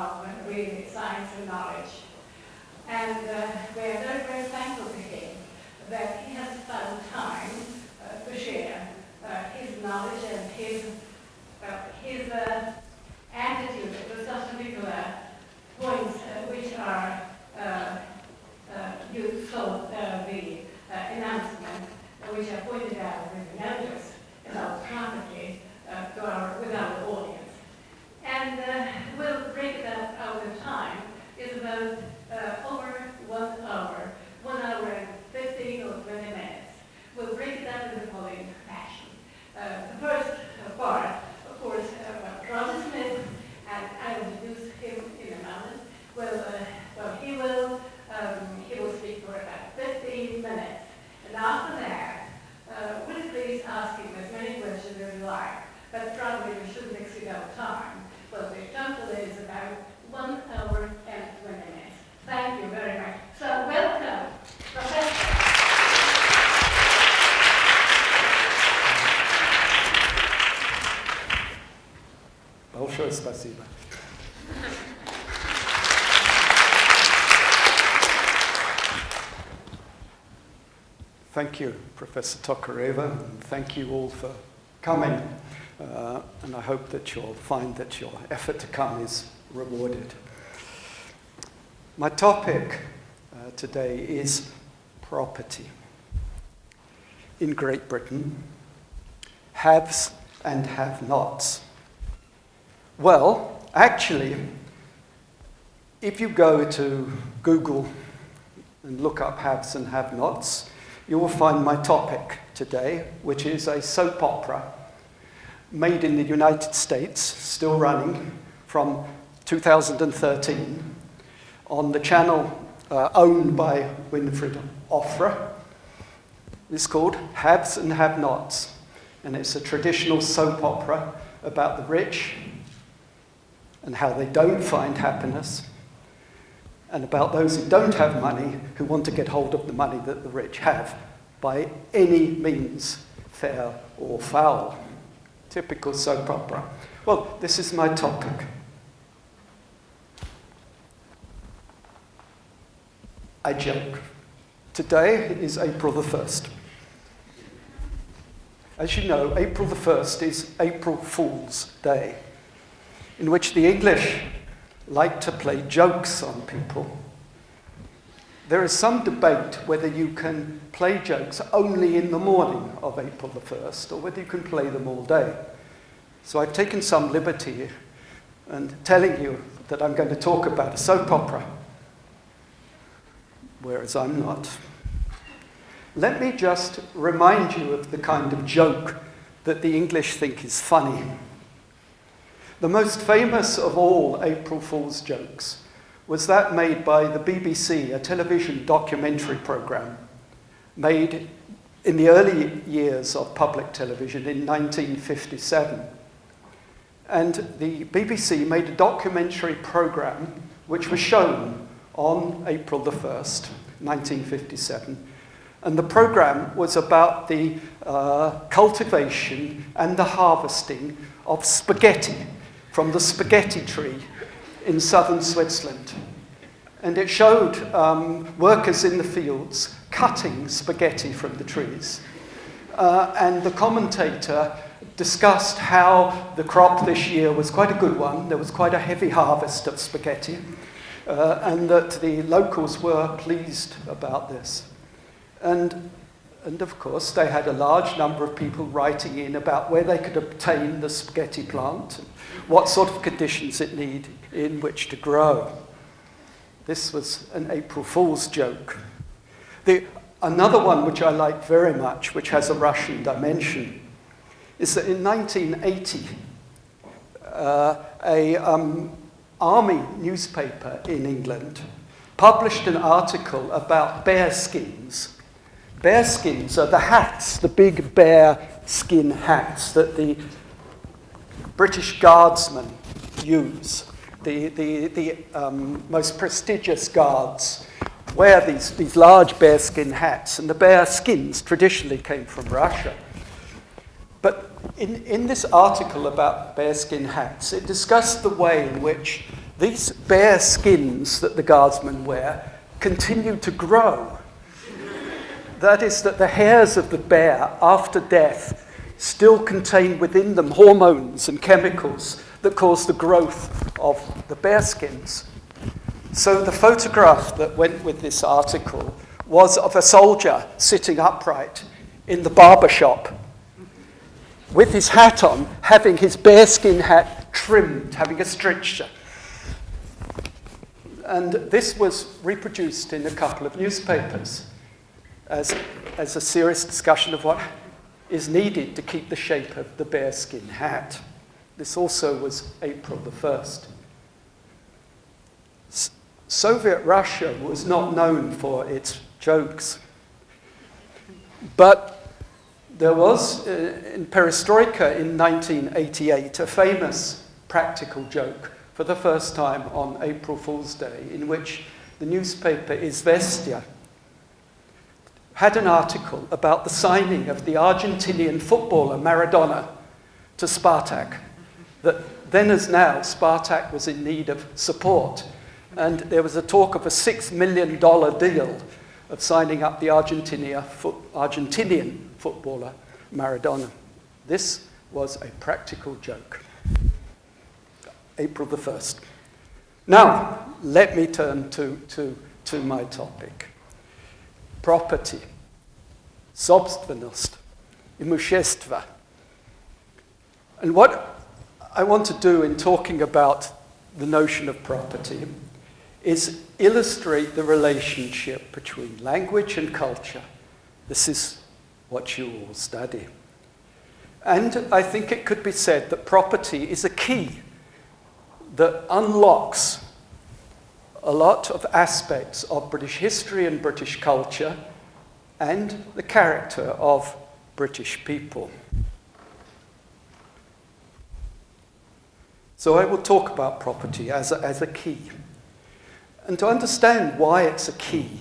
of really science and knowledge. And we are very, very thankful to him that he has found time to share his knowledge and his attitude to some particular points which are you saw the announcement which I pointed out with the notice about property with our audience. And we'll break it up over time. It's about over 1 hour, 1 hour and 15 or 20 minutes. We'll break it up in the following fashion. The first part, of course, Roger Smith, and I will introduce him in a moment. He will speak for about 15 minutes. And after that, will you please ask him as many questions as you like, but probably we shouldn't exceed our time. Well, the total is about 1 hour and 20 minutes. Thank you very much. So welcome, Professor. Большое спасибо. Thank you, Professor Tokareva, and thank you all for coming. And I hope that you'll find that your effort to come is rewarded. My topic today is property. In Great Britain, haves and have-nots. Well, actually, if you go to Google and look up haves and have-nots, you will find my topic today, which is a soap opera made in the United States, still running, from 2013, on the channel owned by Winfried Ofra. It's called Haves and Have-Nots, and it's a traditional soap opera about the rich and how they don't find happiness, and about those who don't have money who want to get hold of the money that the rich have by any means, fair or foul. Typical soap opera. Well, this is my topic. I joke. Today is April the 1st. As you know, April the 1st is April Fool's Day, in which the English like to play jokes on people. There is some debate whether you can play jokes only in the morning of April the 1st or whether you can play them all day. So I've taken some liberty and telling you that I'm going to talk about a soap opera, whereas I'm not. Let me just remind you of the kind of joke that the English think is funny. The most famous of all April Fool's jokes was that made by the BBC, a television documentary program made in the early years of public television in 1957. And the BBC made a documentary program which was shown on April the 1st, 1957. And the program was about the cultivation and the harvesting of spaghetti from the spaghetti tree in southern Switzerland. And it showed workers in the fields cutting spaghetti from the trees. And the commentator discussed how the crop this year was quite a good one. There was quite a heavy harvest of spaghetti, and that the locals were pleased about this. And of course, they had a large number of people writing in about where they could obtain the spaghetti plant, and what sort of conditions it needed in which to grow. This was an April Fool's joke. Another one which I like very much, which has a Russian dimension, is that in 1980, an army newspaper in England published an article about bear skins. Bear skins are the hats, the big bear skin hats that the British Guardsmen use. The most prestigious guards wear these large bearskin hats, and the bear skins traditionally came from Russia. But in this article about bearskin hats, it discussed the way in which these bear skins that the guardsmen wear continue to grow. That is, that the hairs of the bear after death still contain within them hormones and chemicals that cause the growth of the bear skins. So the photograph that went with this article was of a soldier sitting upright in the barber shop with his hat on, having his bearskin hat trimmed, having a stricture. And this was reproduced in a couple of newspapers as a serious discussion of what is needed to keep the shape of the bearskin hat. This also was April the 1st. Soviet Russia was not known for its jokes, but there was, in Perestroika in 1988, a famous practical joke for the first time on April Fool's Day, in which the newspaper Izvestia had an article about the signing of the Argentinian footballer Maradona to Spartak. That then as now, Spartak was in need of support, and there was a talk of a $6 million deal of signing up the Argentinian footballer Maradona. This was a practical joke. April the 1st. Now, let me turn to my topic. Property. Собственность. Имущество. And what I want to do in talking about the notion of property is illustrate the relationship between language and culture. This is what you all study. And I think it could be said that property is a key that unlocks a lot of aspects of British history and British culture and the character of British people. So I will talk about property as a key. And to understand why it's a key,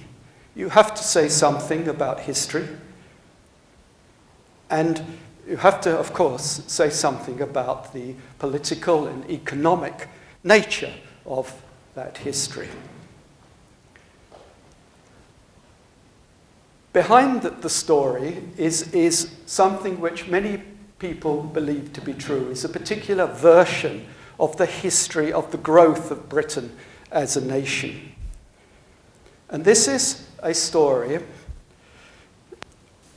you have to say something about history. And you have to, of course, say something about the political and economic nature of that history. Behind the story is something which many people believe to be true, is a particular version of the history of the growth of Britain as a nation. And this is a story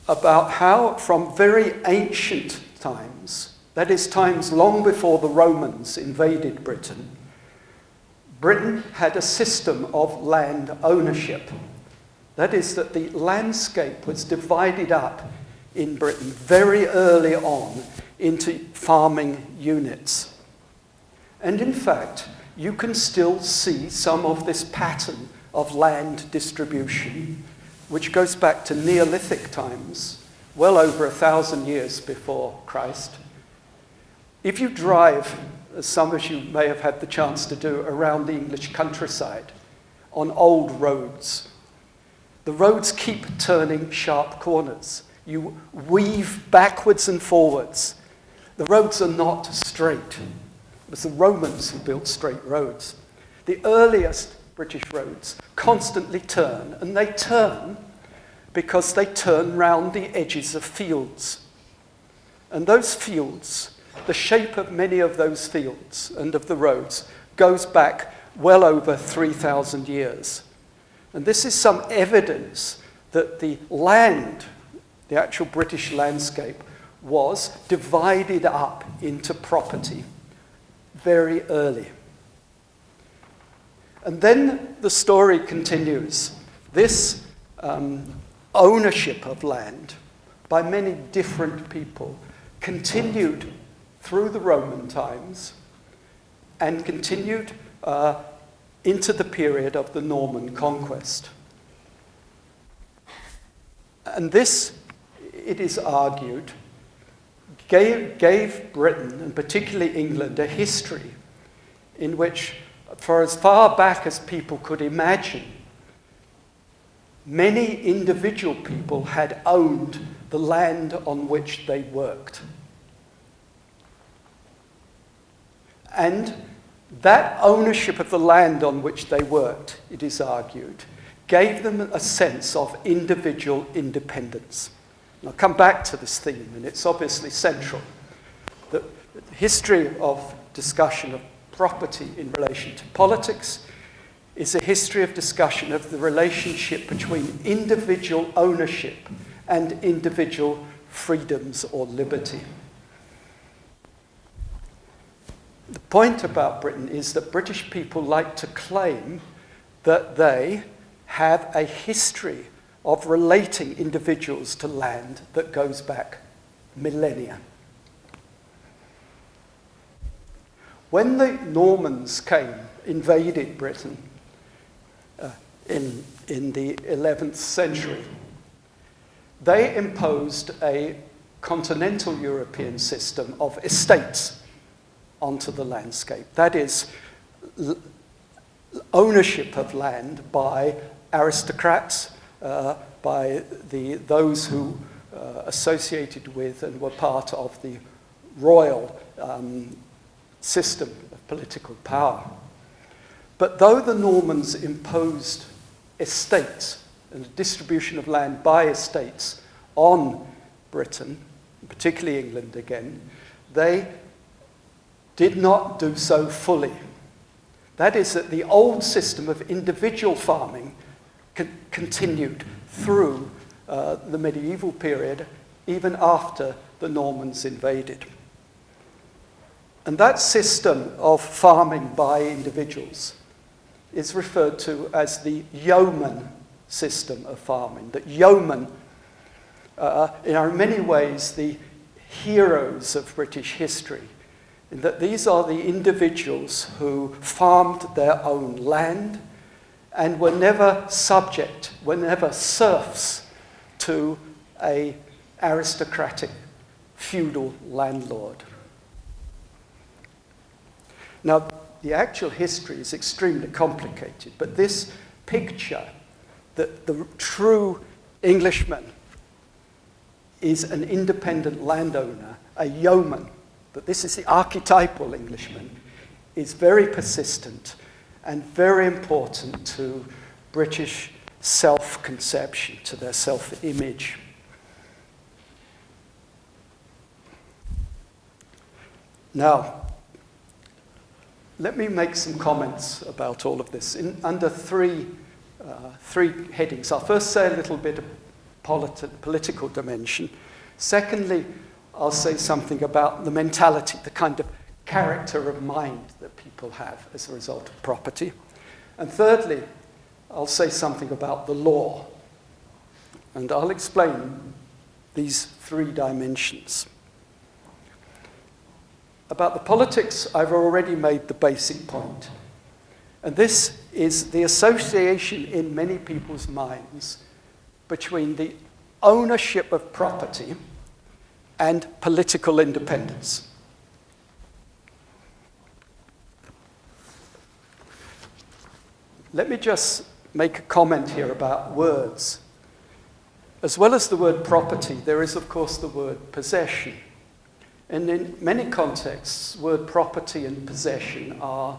about how from very ancient times, that is times long before the Romans invaded Britain, Britain had a system of land ownership. That is, that the landscape was divided up in Britain very early on into farming units. And in fact, you can still see some of this pattern of land distribution, which goes back to Neolithic times, well over 1,000 years before Christ. If you drive, as some of you may have had the chance to do, around the English countryside on old roads, the roads keep turning sharp corners. You weave backwards and forwards. The roads are not straight. It was the Romans who built straight roads. The earliest British roads constantly turn, and they turn because they turn round the edges of fields. And those fields, the shape of many of those fields and of the roads goes back well over 3,000 years. And this is some evidence that the land, the actual British landscape, was divided up into property very early. And then the story continues. This ownership of land by many different people continued through the Roman times and continued into the period of the Norman conquest. And this, it is argued, gave Britain, and particularly England, a history in which, for as far back as people could imagine, many individual people had owned the land on which they worked. And That ownership of the land on which they worked, it is argued, gave them a sense of individual independence. And I'll come back to this theme, and it's obviously central. The history of discussion of property in relation to politics is a history of discussion of the relationship between individual ownership and individual freedoms or liberty. The point about Britain is that British people like to claim that they have a history of relating individuals to land that goes back millennia. When the Normans invaded Britain in the 11th century, they imposed a continental European system of estates onto the landscape. That is, ownership of land by aristocrats, by those who associated with and were part of the royal system of political power. But though the Normans imposed estates and a distribution of land by estates on Britain, particularly England again, they did not do so fully. That is, that the old system of individual farming continued through the medieval period, even after the Normans invaded. And that system of farming by individuals is referred to as the yeoman system of farming. That yeomen are in many ways the heroes of British history, in that these are the individuals who farmed their own land and were never serfs to an aristocratic feudal landlord. Now, the actual history is extremely complicated, but this picture that the true Englishman is an independent landowner, a yeoman, that this is the archetypal Englishman, is very persistent and very important to British self-conception, to their self-image. Now, let me make some comments about all of this under three headings. I'll first say a little bit of political dimension. Secondly, I'll say something about the mentality, the kind of character of mind that people have as a result of property. And thirdly, I'll say something about the law. And I'll explain these three dimensions. About the politics, I've already made the basic point. And this is the association in many people's minds between the ownership of property and political independence. Let me just make a comment here about words. As well as the word property, there is, of course, the word possession. And in many contexts, word property and possession are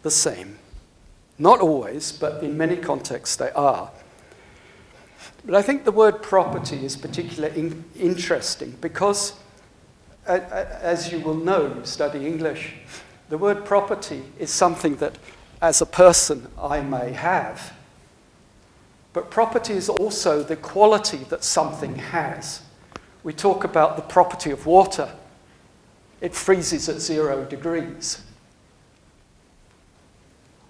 the same. Not always, but in many contexts they are. But I think the word property is particularly interesting because, as you will know, you study English, the word property is something that, as a person, I may have. But property is also the quality that something has. We talk about the property of water. It freezes at 0 degrees.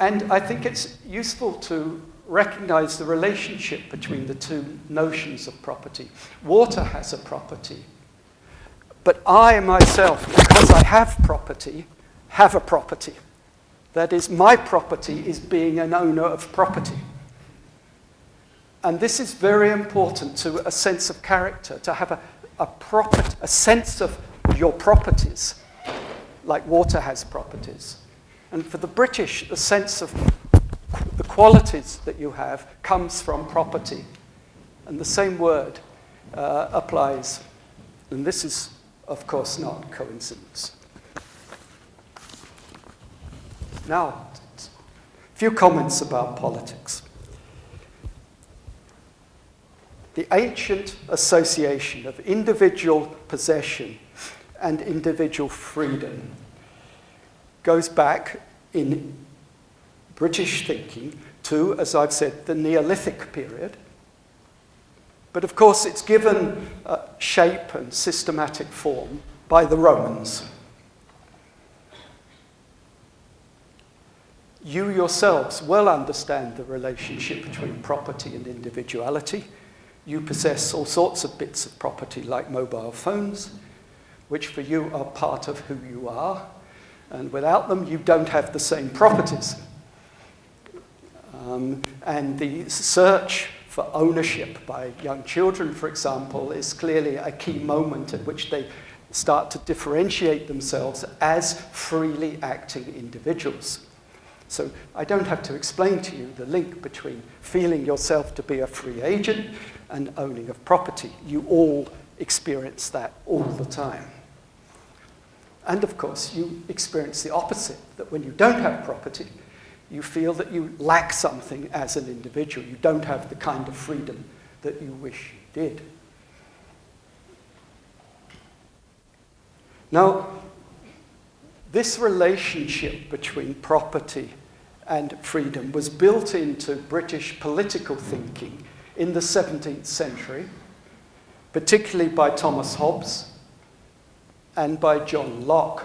And I think it's useful to recognize the relationship between the two notions of property. Water has a property, but I myself, because I have property, have a property. That is, my property is being an owner of property. And this is very important to a sense of character, to have a sense of your properties, like water has properties. And for the British, the sense of the qualities that you have comes from property. And the same word applies. And this is, of course, not coincidence. Now, a few comments about politics. The ancient association of individual possession and individual freedom goes back in British thinking to, as I've said, the Neolithic period. But of course, it's given shape and systematic form by the Romans. You yourselves well understand the relationship between property and individuality. You possess all sorts of bits of property like mobile phones, which for you are part of who you are, and without them you don't have the same properties. And the search for ownership by young children, for example, is clearly a key moment at which they start to differentiate themselves as freely acting individuals. So I don't have to explain to you the link between feeling yourself to be a free agent and owning of property. You all experience that all the time. And of course, you experience the opposite, that when you don't have property, you feel that you lack something as an individual. You don't have the kind of freedom that you wish you did. Now, this relationship between property and freedom was built into British political thinking in the 17th century, particularly by Thomas Hobbes and by John Locke.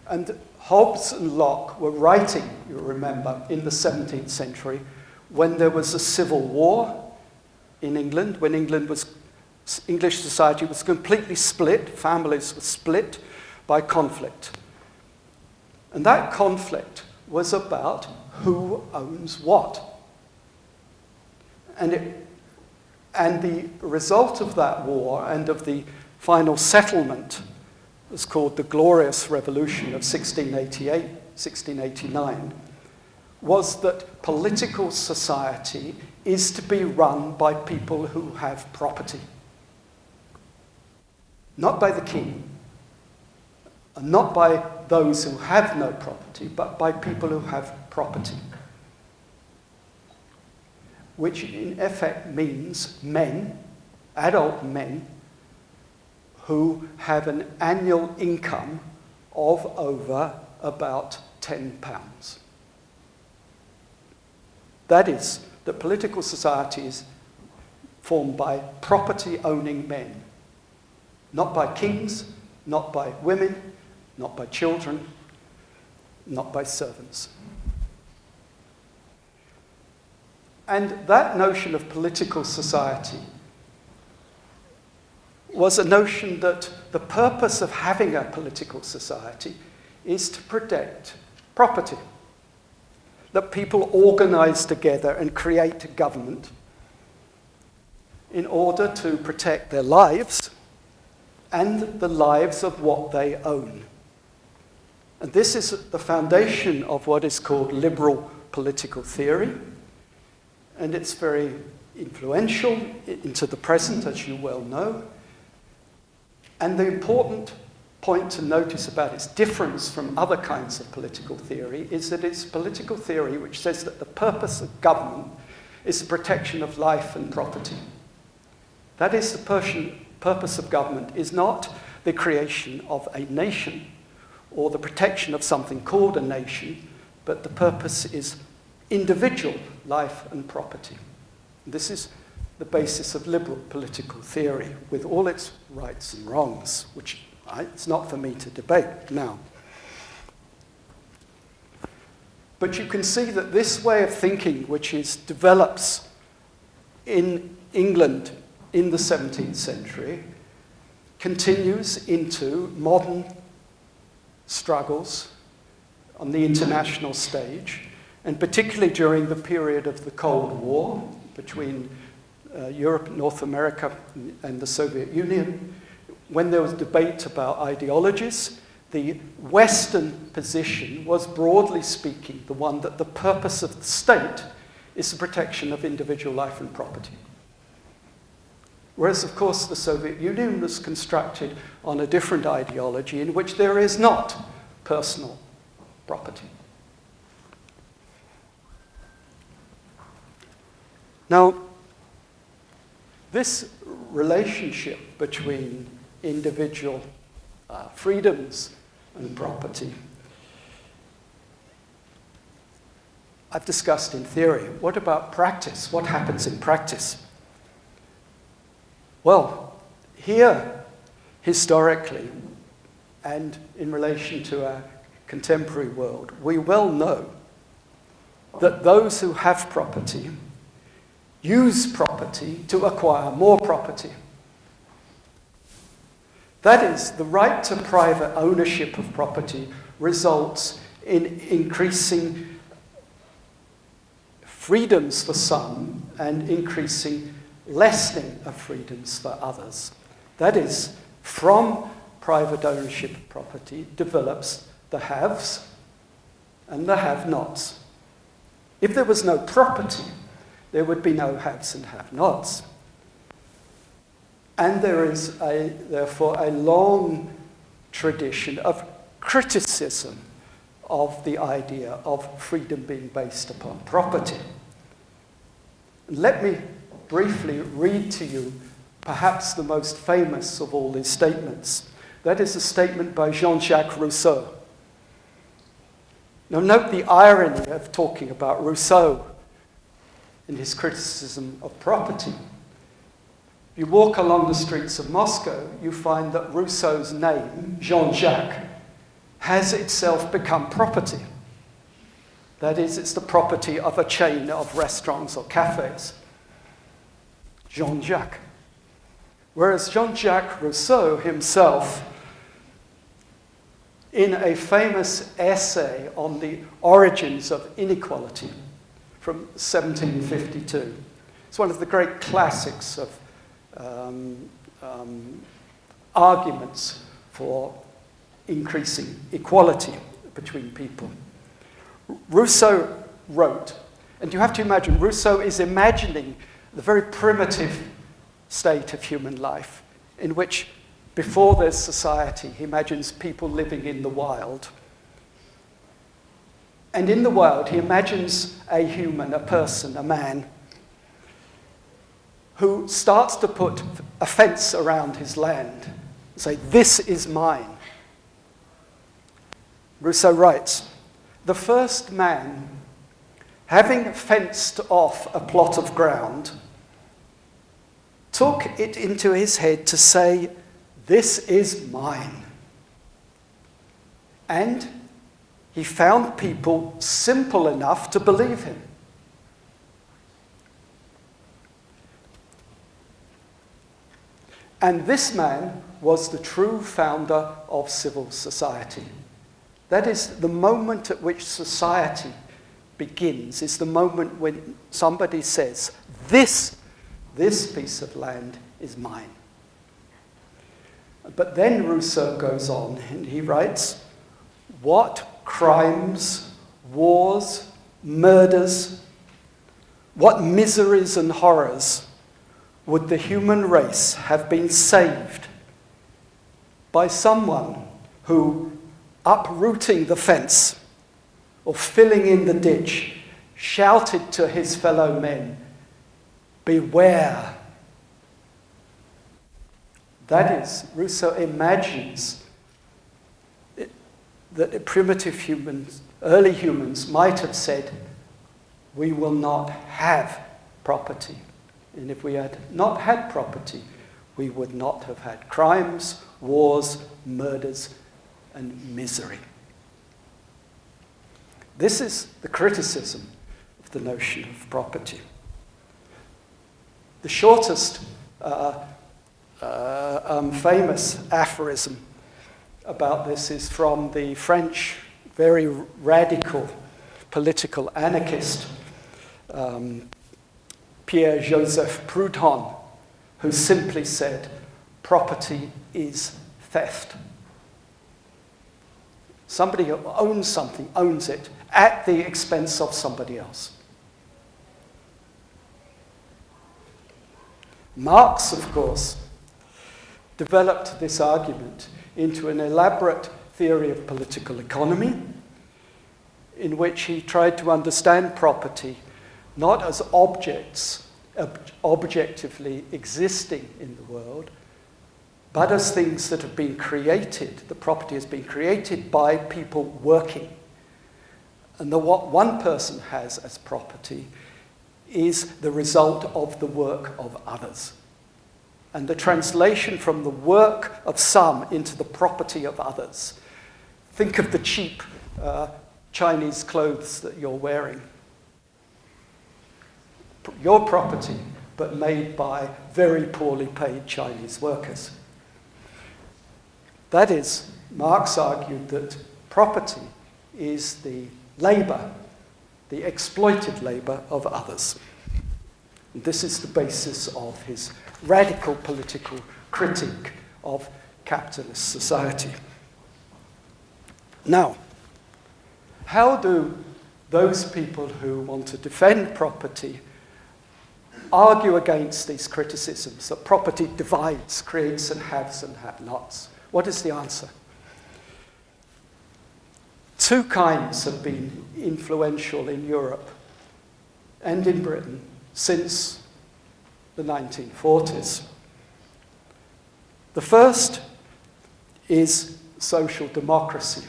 And Hobbes and Locke were writing, you remember, in the 17th century when there was a civil war in England, when English society was completely split, families were split by conflict. And that conflict was about who owns what. And the result of that war and of the final settlement was called the Glorious Revolution of 1688, 1689, was that political society is to be run by people who have property. Not by the king, and not by those who have no property, but by people who have property. Which in effect means men, adult men, who have an annual income of over about £10. That is, that political society is formed by property-owning men, not by kings, not by women, not by children, not by servants. And that notion of political society was a notion that the purpose of having a political society is to protect property. That people organize together and create a government in order to protect their lives and the lives of what they own. And this is the foundation of what is called liberal political theory, and it's very influential into the present, as you well know. And the important point to notice about its difference from other kinds of political theory is that it's political theory which says that the purpose of government is the protection of life and property. That is, the purpose of government is not the creation of a nation or the protection of something called a nation, but the purpose is individual life and property. This is the basis of liberal political theory, with all its rights and wrongs, which it's not for me to debate now. But you can see that this way of thinking, which develops in England in the 17th century, continues into modern struggles on the international stage, and particularly during the period of the Cold War between Europe, North America, and the Soviet Union. When there was debate about ideologies, the Western position was, broadly speaking, the one that the purpose of the state is the protection of individual life and property. Whereas, of course, the Soviet Union was constructed on a different ideology in which there is not personal property. Now, this relationship between individual freedoms and property, I've discussed in theory. What about practice? What happens in practice? Well, here, historically, and in relation to our contemporary world, we well know that those who have property use property to acquire more property. That is, the right to private ownership of property results in increasing freedoms for some and increasing lessening of freedoms for others. That is, from private ownership of property develops the haves and the have-nots. If there was no property, there would be no haves and have-nots. And there is, therefore, a long tradition of criticism of the idea of freedom being based upon property. Let me briefly read to you perhaps the most famous of all these statements. That is a statement by Jean-Jacques Rousseau. Now note the irony of talking about Rousseau in his criticism of property. If you walk along the streets of Moscow, you find that Rousseau's name, Jean-Jacques, has itself become property. That is, it's the property of a chain of restaurants or cafes. Jean-Jacques. Whereas Jean-Jacques Rousseau himself, in a famous essay on the origins of inequality from 1752, it's one of the great classics of arguments for increasing equality between people. Rousseau wrote, and you have to imagine, Rousseau is imagining the very primitive state of human life, in which, before there's society, he imagines people living in the wild. And in the wild, he imagines a human, a person, a man, who starts to put a fence around his land and say, "This is mine." Rousseau writes, "The first man, having fenced off a plot of ground, took it into his head to say, 'This is mine.' And he found people simple enough to believe him. And this man was the true founder of civil society." That is, the moment at which society begins is the moment when somebody says, this piece of land is mine. But then Rousseau goes on and he writes, "What crimes, wars, murders, what miseries and horrors would the human race have been saved by someone who, uprooting the fence or filling in the ditch, shouted to his fellow men, 'Beware.'" That is, Rousseau imagines that primitive humans, early humans, might have said, "We will not have property." And if we had not had property, we would not have had crimes, wars, murders, and misery. This is the criticism of the notion of property. The shortest famous aphorism about this is from the French very radical political anarchist Pierre-Joseph Proudhon, who simply said, "Property is theft." Somebody who owns something owns it at the expense of somebody else. Marx, of course, developed this argument into an elaborate theory of political economy in which he tried to understand property not as objects objectively existing in the world, but as things that have been created. The property has been created by people working. And what one person has as property is the result of the work of others. And the translation from the work of some into the property of others. Think of the cheap Chinese clothes that you're wearing. Your property, but made by very poorly paid Chinese workers. That is, Marx argued that property is the labour, the exploited labour of others. And this is the basis of his radical political critique of capitalist society. Now, how do those people who want to defend property argue against these criticisms that property divides, creates and have-nots? What is the answer? Two kinds have been influential in Europe and in Britain since the 1940s. The first is social democracy,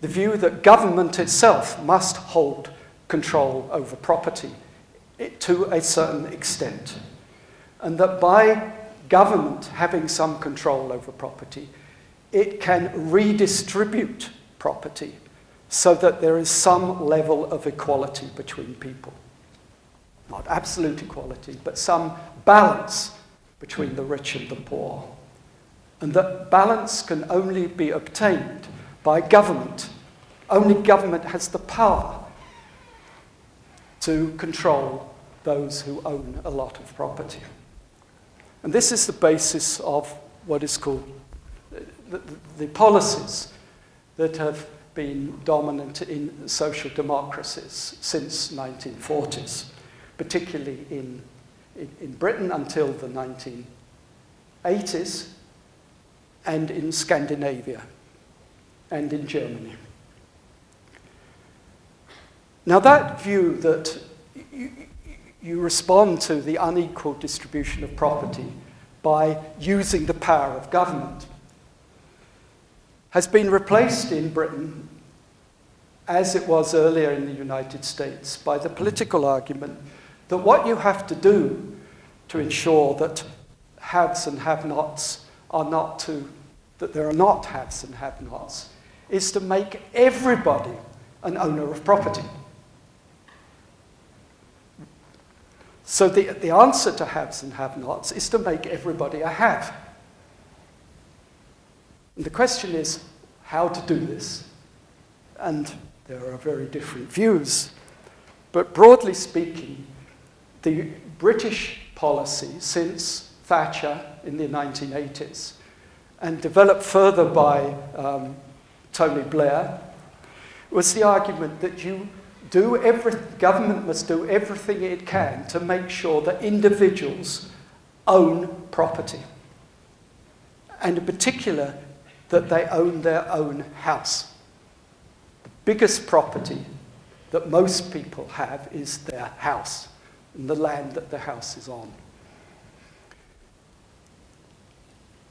the view that government itself must hold control over property to a certain extent, and that by government having some control over property, it can redistribute property so that there is some level of equality between people. Not absolute equality, but some balance between the rich and the poor. And that balance can only be obtained by government. Only government has the power to control those who own a lot of property. And this is the basis of what is called the policies that have been dominant in social democracies since 1940s, particularly in Britain until the 1980s, and in Scandinavia, and in Germany. Now that view that you respond to the unequal distribution of property by using the power of government has been replaced in Britain, as it was earlier in the United States, by the political argument that what you have to do to ensure that haves and have-nots that there are not haves and have-nots, is to make everybody an owner of property. So the answer to haves and have-nots is to make everybody a have. And the question is how to do this. And there are very different views. But broadly speaking, the British policy since Thatcher in the 1980s, and developed further by Tony Blair, was the argument that government must do everything it can to make sure that individuals own property. And in particular, that they own their own house. The biggest property that most people have is their house and the land that the house is on.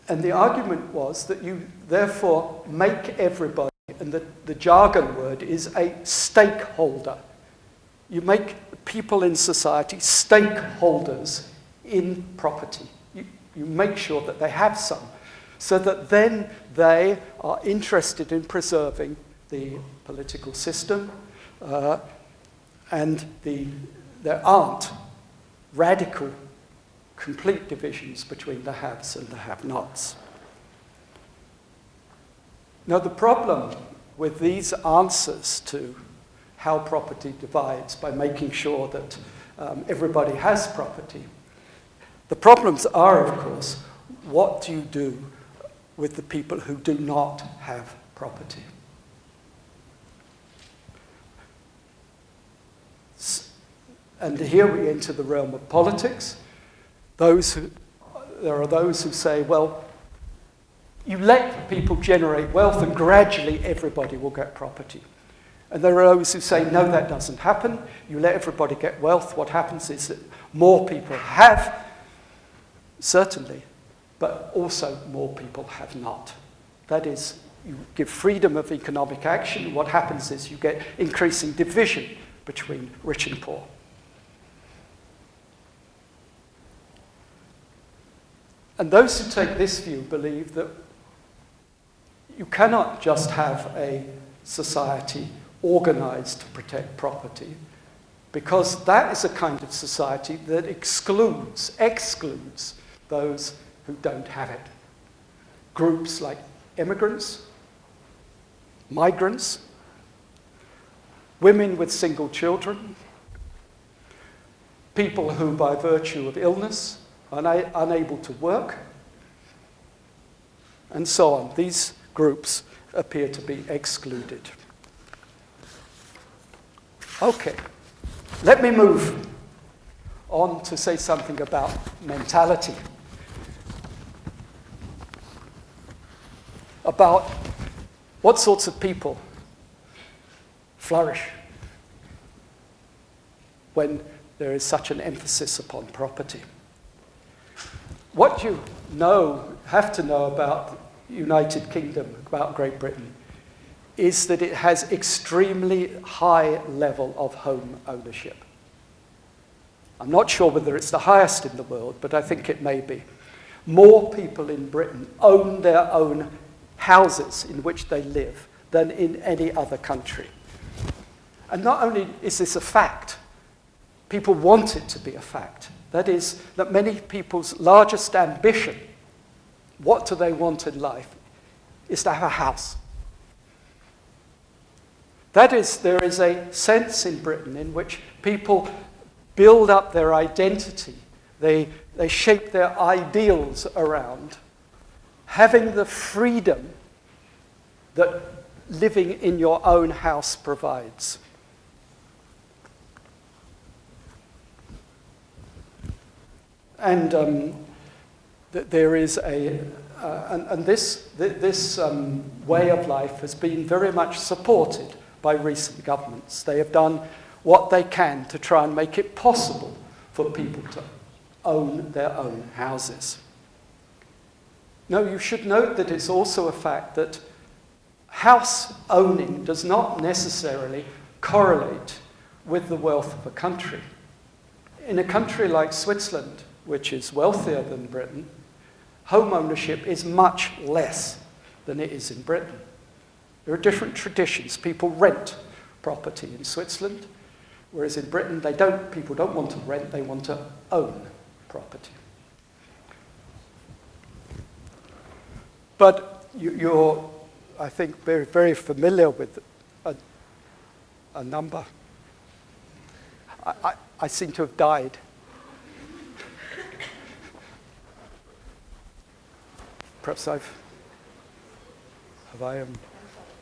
And the argument was that you therefore make everybody, and the jargon word is a stakeholder. You make people in society stakeholders in property. You make sure that they have some, so that then they are interested in preserving the political system, and there aren't radical, complete divisions between the haves and the have-nots. Now, the problem with these answers to how property divides by making sure that everybody has property, the problems are, of course, what do you do with the people who do not have property? And here we enter the realm of politics. There are those who say, well, you let people generate wealth and gradually everybody will get property. And there are those who say, no, that doesn't happen. You let everybody get wealth. What happens is that more people have, certainly, but also more people have not. That is, you give freedom of economic action. What happens is you get increasing division between rich and poor. And those who take this view believe that you cannot just have a society organized to protect property, because that is a kind of society that excludes those who don't have it. Groups like immigrants, migrants, women with single children, people who by virtue of illness are unable to work, and so on. These groups appear to be excluded. Okay, let me move on to say something about mentality, about what sorts of people flourish when there is such an emphasis upon property. What you have to know about the United Kingdom, about Great Britain, is that it has extremely high level of home ownership. I'm not sure whether it's the highest in the world, but I think it may be. More people in Britain own their own houses in which they live than in any other country. And not only is this a fact, people want it to be a fact. That is, that many people's largest ambition, what do they want in life, is to have a house. That is, there is a sense in Britain in which people build up their identity. They shape their ideals around having the freedom that living in your own house provides. And there is this way of life has been very much supported by recent governments. They have done what they can to try and make it possible for people to own their own houses. Now, you should note that it's also a fact that house owning does not necessarily correlate with the wealth of a country. In a country like Switzerland, which is wealthier than Britain, home ownership is much less than it is in Britain. There are different traditions. People rent property in Switzerland, whereas in Britain people don't want to rent, they want to own property. But you're, I think, very, very familiar with a number. I seem to have died. Perhaps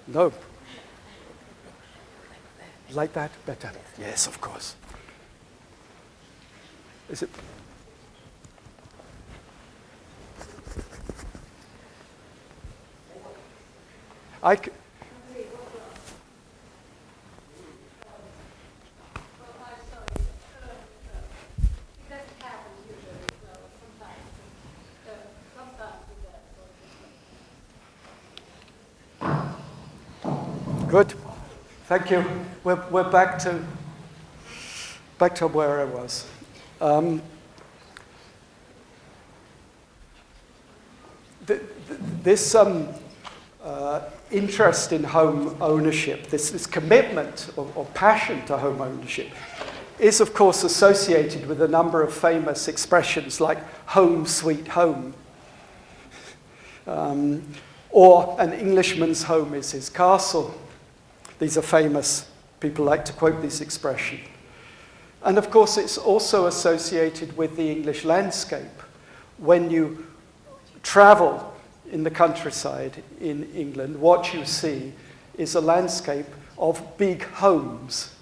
no. Like that? Better? Yes, of course. Is it? Good. Thank you. We're back to where I was. This interest in home ownership, this commitment or passion to home ownership, is of course associated with a number of famous expressions like home sweet home, or an Englishman's home is his castle. These are famous. People like to quote this expression. And of course, it's also associated with the English landscape. When you travel in the countryside in England, what you see is a landscape of big homes.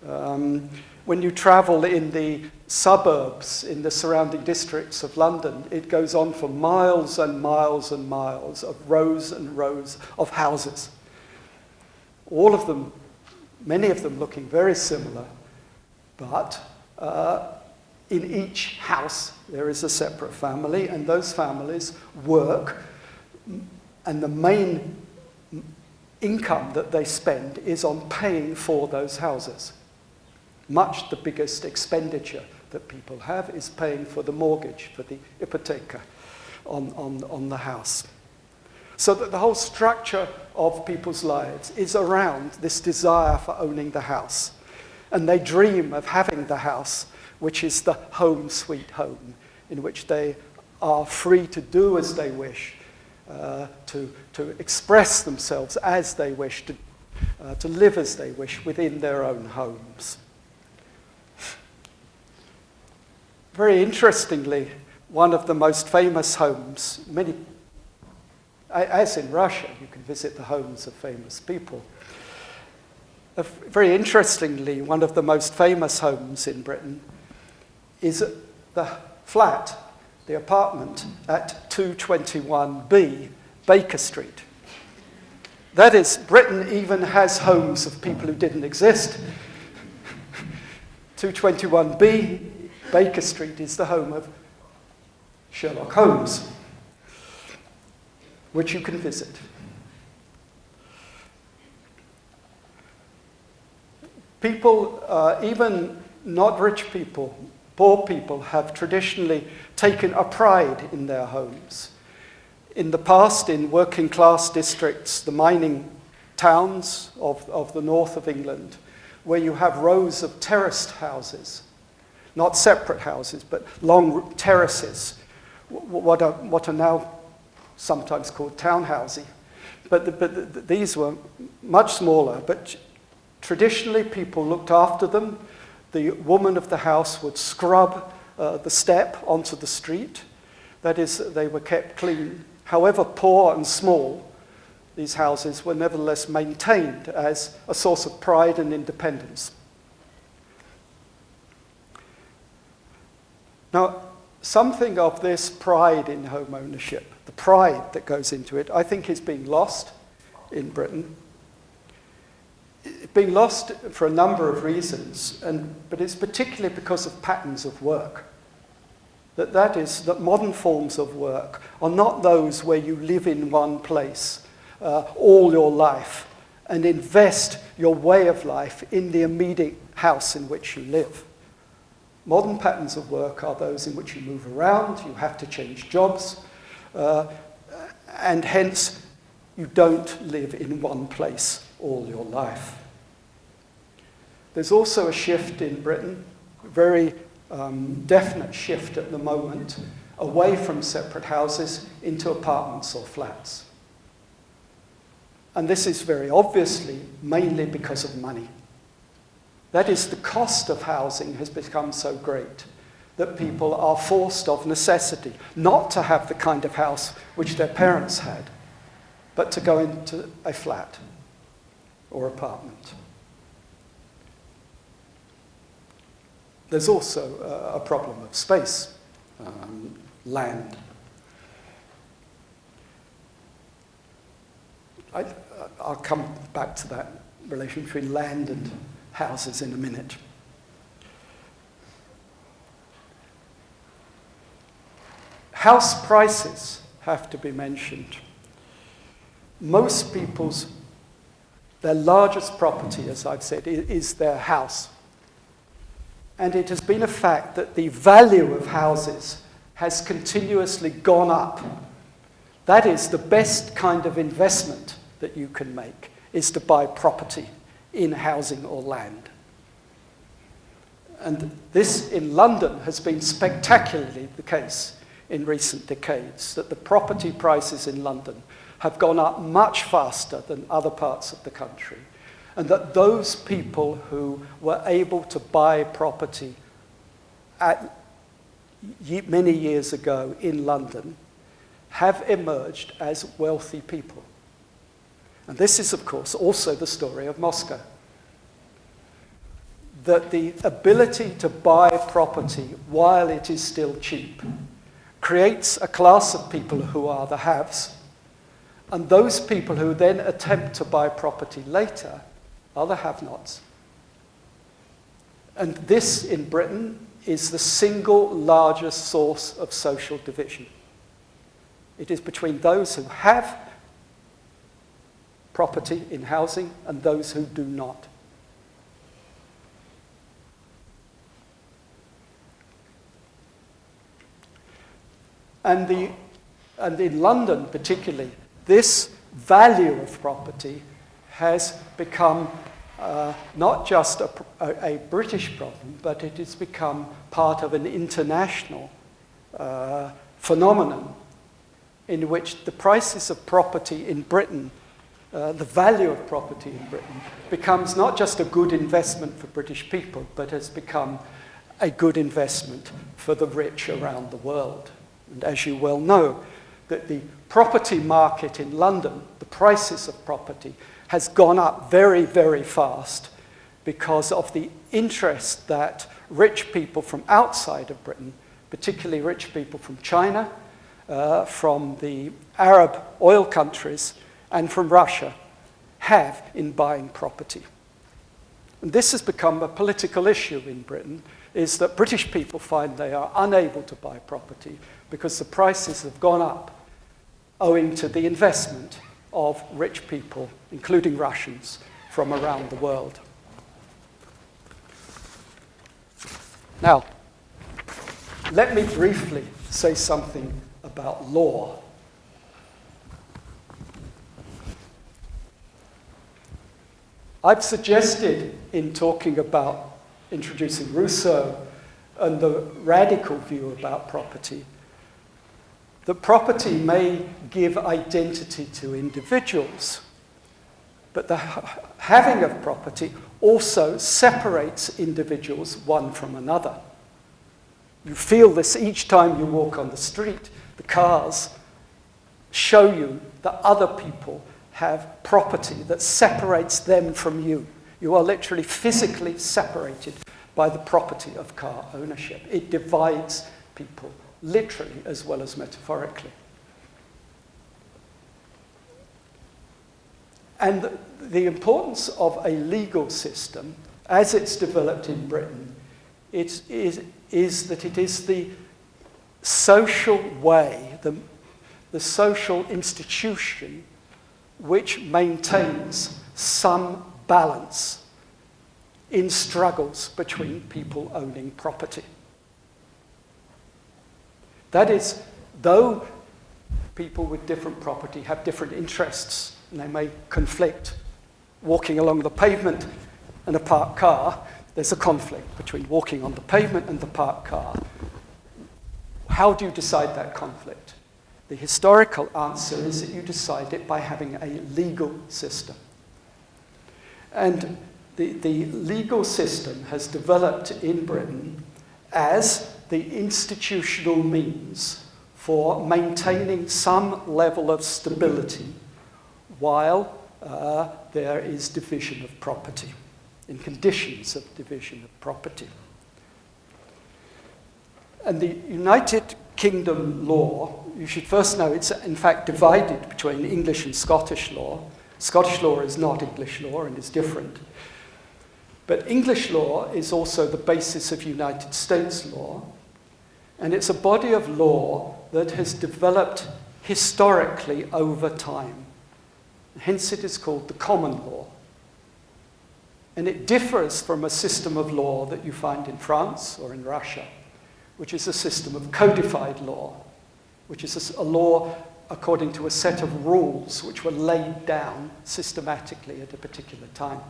When you travel in the suburbs, in the surrounding districts of London, it goes on for miles and miles and miles of rows and rows of houses. All of them many of them looking very similar, but in each house there is a separate family, and those families work, and the main income that they spend is on paying for those houses. Much the biggest expenditure that people have is paying for the mortgage, for the hypotheca on the house. So that the whole structure of people's lives is around this desire for owning the house. And they dream of having the house, which is the home sweet home, in which they are free to do as they wish, to express themselves as they wish, to live as they wish within their own homes. Very interestingly, one of the most famous homes, as in Russia, you can visit the homes of famous people. Very interestingly, one of the most famous homes in Britain is the flat, the apartment at 221B Baker Street. That is, Britain even has homes of people who didn't exist. 221B Baker Street is the home of Sherlock Holmes, which you can visit. People, even not rich people, poor people, have traditionally taken a pride in their homes. In the past, in working class districts, the mining towns of the north of England, where you have rows of terraced houses, not separate houses, but long terraces, what are now sometimes called townhouses. But these were much smaller, but traditionally people looked after them. The woman of the house would scrub the step onto the street. That is, they were kept clean. However poor and small, these houses were nevertheless maintained as a source of pride and independence. Now, something of this pride in home ownership, the pride that goes into it, I think is being lost in Britain. It's being lost for a number of reasons, but it's particularly because of patterns of work. That is, that modern forms of work are not those where you live in one place all your life and invest your way of life in the immediate house in which you live. Modern patterns of work are those in which you move around, you have to change jobs, and hence you don't live in one place all your life. There's also a shift in Britain, very definite shift at the moment, away from separate houses into apartments or flats. And this is very obviously mainly because of money. That is, the cost of housing has become so great that people are forced of necessity not to have the kind of house which their parents had, but to go into a flat or apartment. There's also a problem of space, land. I'll come back to that relation between land and houses in a minute. House prices have to be mentioned. Most people's, their largest property, as I've said, is their house. And it has been a fact that the value of houses has continuously gone up. That is, the best kind of investment that you can make is to buy property in housing or land. And this in London has been spectacularly the case in recent decades, that the property prices in London have gone up much faster than other parts of the country, and that those people who were able to buy property many years ago in London have emerged as wealthy people. And this is, of course, also the story of Moscow. That the ability to buy property while it is still cheap creates a class of people who are the haves, and those people who then attempt to buy property later are the have-nots. And this, in Britain, is the single largest source of social division. It is between those who have property in housing and those who do not. And in London particularly, this value of property has become not just a British problem, but it has become part of an international phenomenon in which the prices of property in Britain, the value of property in Britain, becomes not just a good investment for British people, but has become a good investment for the rich around the world. And as you well know, that the property market in London, the prices of property, has gone up very, very fast because of the interest that rich people from outside of Britain, particularly rich people from China, from the Arab oil countries, and from Russia, have in buying property. And this has become a political issue in Britain, is that British people find they are unable to buy property because the prices have gone up owing to the investment of rich people, including Russians, from around the world. Now, let me briefly say something about law. I've suggested in talking about introducing Rousseau and the radical view about property, that property may give identity to individuals, but the having of property also separates individuals one from another. You feel this each time you walk on the street. The cars show you that other people have property that separates them from you. You are literally physically separated by the property of car ownership. It divides people, literally as well as metaphorically. And the importance of a legal system, as it's developed in Britain, is that it is the social way, the social institution which maintains some balance in struggles between people owning property. That is, though people with different property have different interests, and they may conflict, walking along the pavement and a parked car, there's a conflict between walking on the pavement and the parked car. How do you decide that conflict? The historical answer is that you decide it by having a legal system. And the legal system has developed in Britain as the institutional means for maintaining some level of stability while there is division of property, in conditions of division of property. And the United Kingdom law, you should first know it's in fact divided between English and Scottish law. Scottish law is not English law and is different. But English law is also the basis of United States law, and it's a body of law that has developed historically over time. Hence it is called the common law. And it differs from a system of law that you find in France or in Russia, which is a system of codified law, which is a law according to a set of rules which were laid down systematically at a particular time.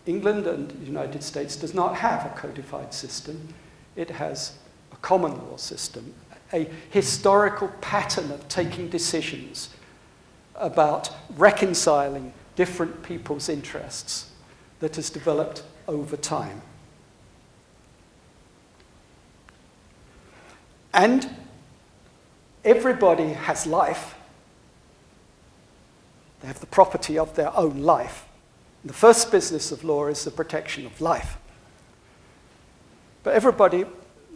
England and the United States does not have a codified system. It has a common law system, a historical pattern of taking decisions about reconciling different people's interests that has developed over time. And everybody has life. They have the property of their own life. And the first business of law is the protection of life. But everybody,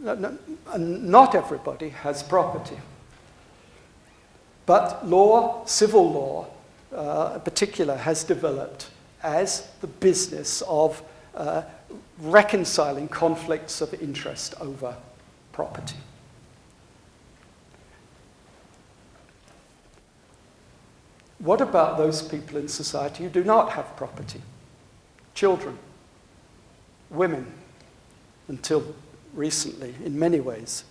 not everybody, has property. But law, civil law, in particular has developed as the business of reconciling conflicts of interest over property. What about those people in society who do not have property? Children, women, until recently, in many ways.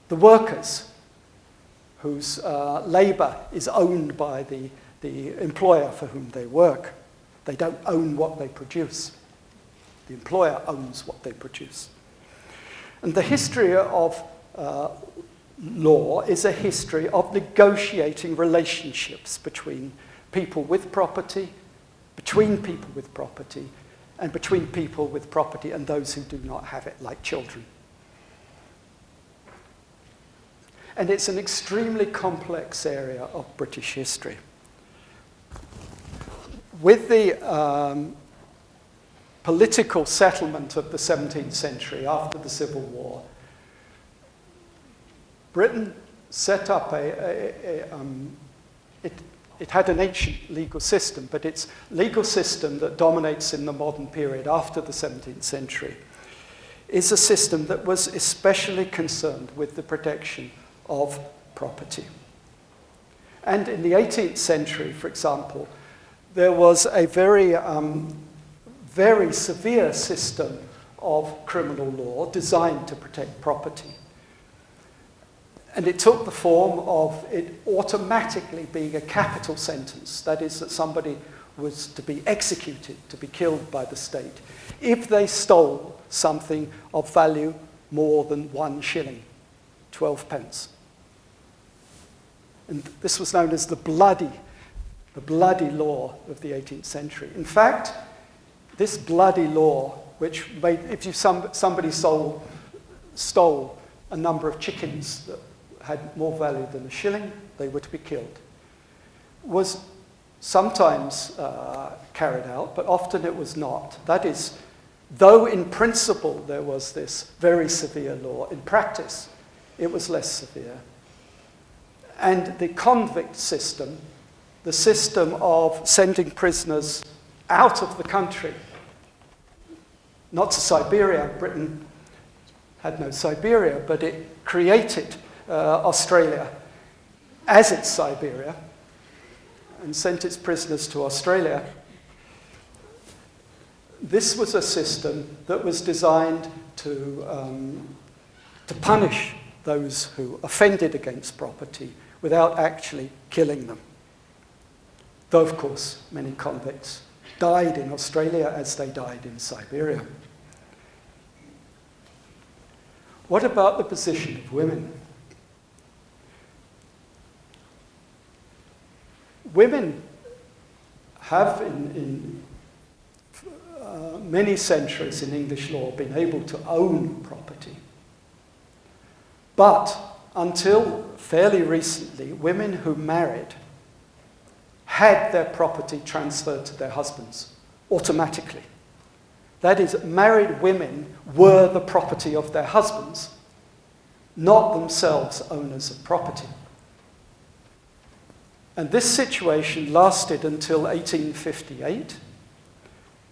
The workers, whose labour is owned by the employer for whom they work. They don't own what they produce. The employer owns what they produce. And the history of law is a history of negotiating relationships between people with property, between people with property, and between people with property and those who do not have it, like children. And it's an extremely complex area of British history. With the political settlement of the 17th century after the Civil War, Britain set up it had an ancient legal system, but its legal system that dominates in the modern period after the 17th century is a system that was especially concerned with the protection of property. And in the 18th century, for example, there was a very severe system of criminal law designed to protect property. And it took the form of it automatically being a capital sentence. That is, that somebody was to be executed, to be killed by the state, if they stole something of value more than 1 shilling, 12 pence. And this was known as the bloody law of the 18th century. In fact, this bloody law, which made, if somebody stole a number of chickens that had more value than 1 shilling, they were to be killed, was sometimes carried out, but often it was not. That is, though in principle there was this very severe law, in practice it was less severe. And the convict system, the system of sending prisoners out of the country, not to Siberia. Britain had no Siberia, but it created Australia as its Siberia and sent its prisoners to Australia. This was a system that was designed to punish those who offended against property without actually killing them. Though, of course, many convicts died in Australia as they died in Siberia. What about the position of women? Women have, in many centuries in English law, been able to own property. But until fairly recently, women who married had their property transferred to their husbands automatically. That is, married women were the property of their husbands, not themselves owners of property. And this situation lasted until 1858,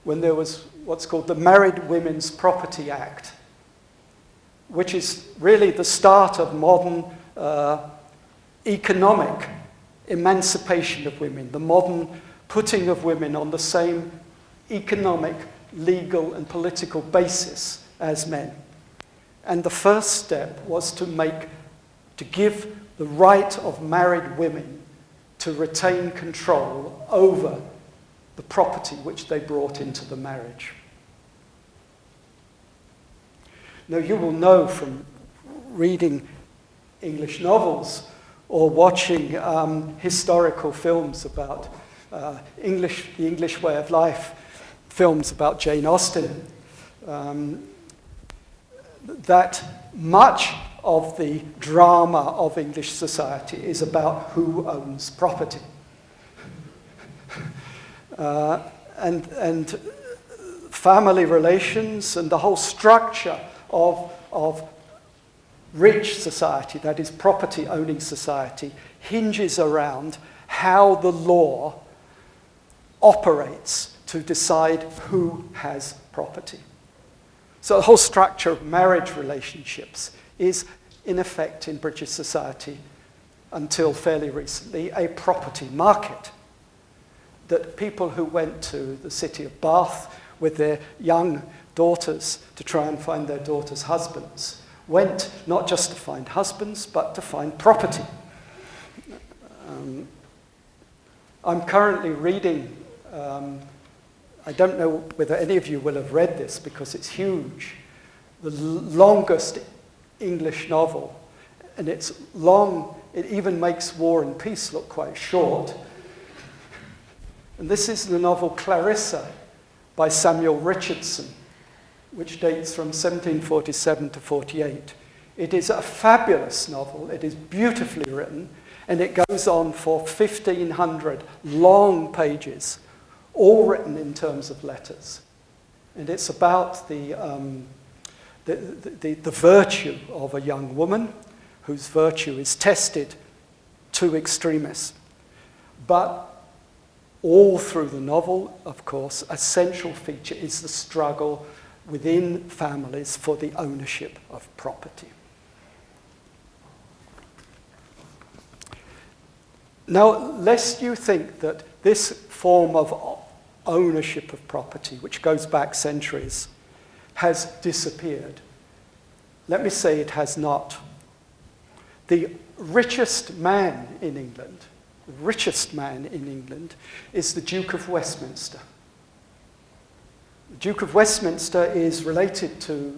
when there was what's called the Married Women's Property Act, which is really the start of modern economic emancipation of women, the modern putting of women on the same economic, legal, and political basis as men. And the first step was to give the right of married women to retain control over the property which they brought into the marriage. Now, you will know from reading English novels or watching historical films about the English way of life, films about Jane Austen, that much of the drama of English society is about who owns property. And family relations and the whole structure of rich society, that is property-owning society, hinges around how the law operates to decide who has property. So the whole structure of marriage relationships is, in effect, in British society, until fairly recently, a property market. That people who went to the city of Bath with their young daughters to try and find their daughters' husbands went not just to find husbands, but to find property. I'm currently reading, I don't know whether any of you will have read this because it's huge, the longest English novel, and it's long, it even makes War and Peace look quite short. And this is the novel Clarissa by Samuel Richardson, which dates from 1747 to 48. It is a fabulous novel, it is beautifully written, and it goes on for 1,500 long pages, all written in terms of letters. And it's about the virtue of a young woman whose virtue is tested to extremis. But all through the novel, of course, a central feature is the struggle within families for the ownership of property. Now, lest you think that this form of ownership of property, which goes back centuries, has disappeared, let me say it has not. The richest man in England, is the Duke of Westminster. The Duke of Westminster is related to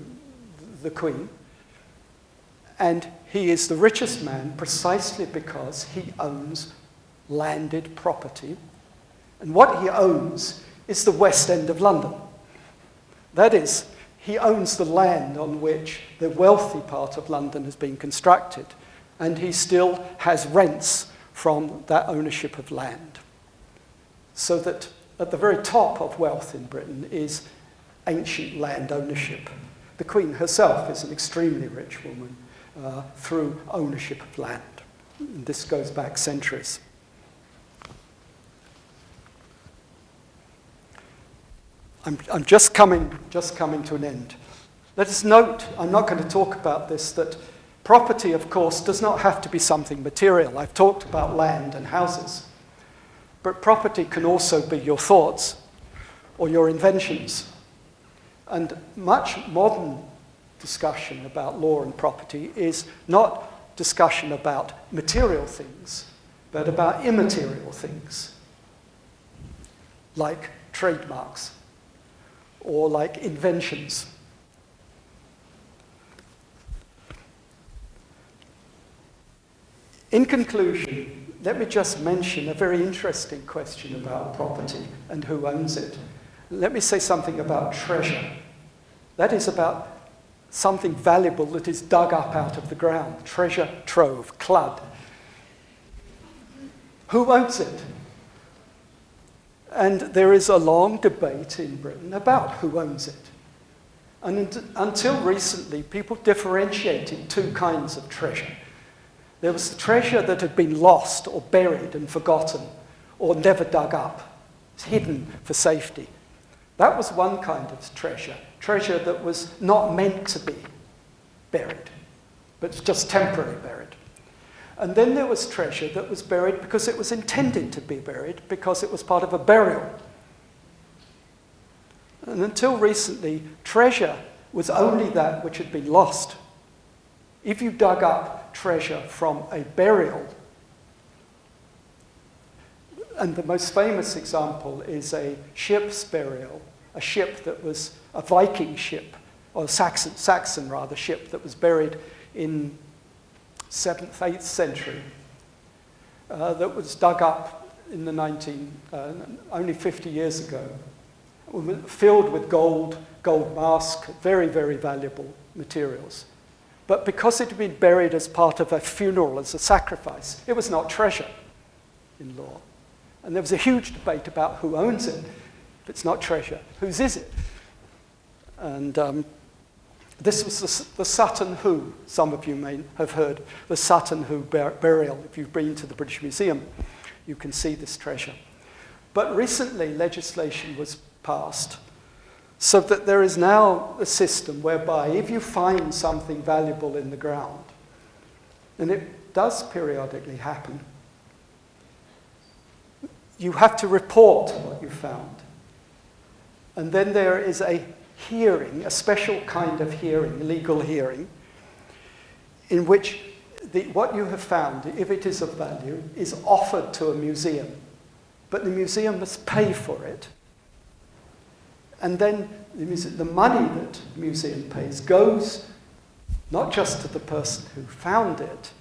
the Queen, and he is the richest man precisely because he owns landed property. And what he owns is the West End of London. That is, he owns the land on which the wealthy part of London has been constructed, and he still has rents from that ownership of land. So that at the very top of wealth in Britain is ancient land ownership. The Queen herself is an extremely rich woman through ownership of land. And this goes back centuries. I'm just coming to an end. Let us note, I'm not going to talk about this, that property, of course, does not have to be something material. I've talked about land and houses. But property can also be your thoughts or your inventions. And much modern discussion about law and property is not discussion about material things, but about immaterial things, like trademarks or like inventions. In conclusion, let me just mention a very interesting question about property and who owns it. Let me say something about treasure. That is about something valuable that is dug up out of the ground. Treasure trove, clud. Who owns it? And there is a long debate in Britain about who owns it. And until recently, people differentiated two kinds of treasure. There was the treasure that had been lost or buried and forgotten or never dug up. It's hidden for safety. That was one kind of treasure that was not meant to be buried, but just temporarily buried. And then there was treasure that was buried because it was intended to be buried, because it was part of a burial. And until recently, treasure was only that which had been lost. If you dug up treasure from a burial, and the most famous example is a ship's burial, a ship that was a Viking ship, or Saxon ship that was buried in 7th, 8th century, that was dug up in the only 50 years ago, filled with gold mask, very, very valuable materials. But because it had been buried as part of a funeral, as a sacrifice, it was not treasure in law. And there was a huge debate about who owns it. If it's not treasure, whose is it? And this was the Sutton Hoo. Some of you may have heard the Sutton Hoo burial if you've been to the British Museum. you can see this treasure. But recently, legislation was passed so that there is now a system whereby if you find something valuable in the ground, and it does periodically happen, you have to report what you found. And then there is a hearing, a special kind of hearing, a legal hearing, in which what you have found, if it is of value, is offered to a museum. But the museum must pay for it. And then the money that the museum pays goes not just to the person who found it,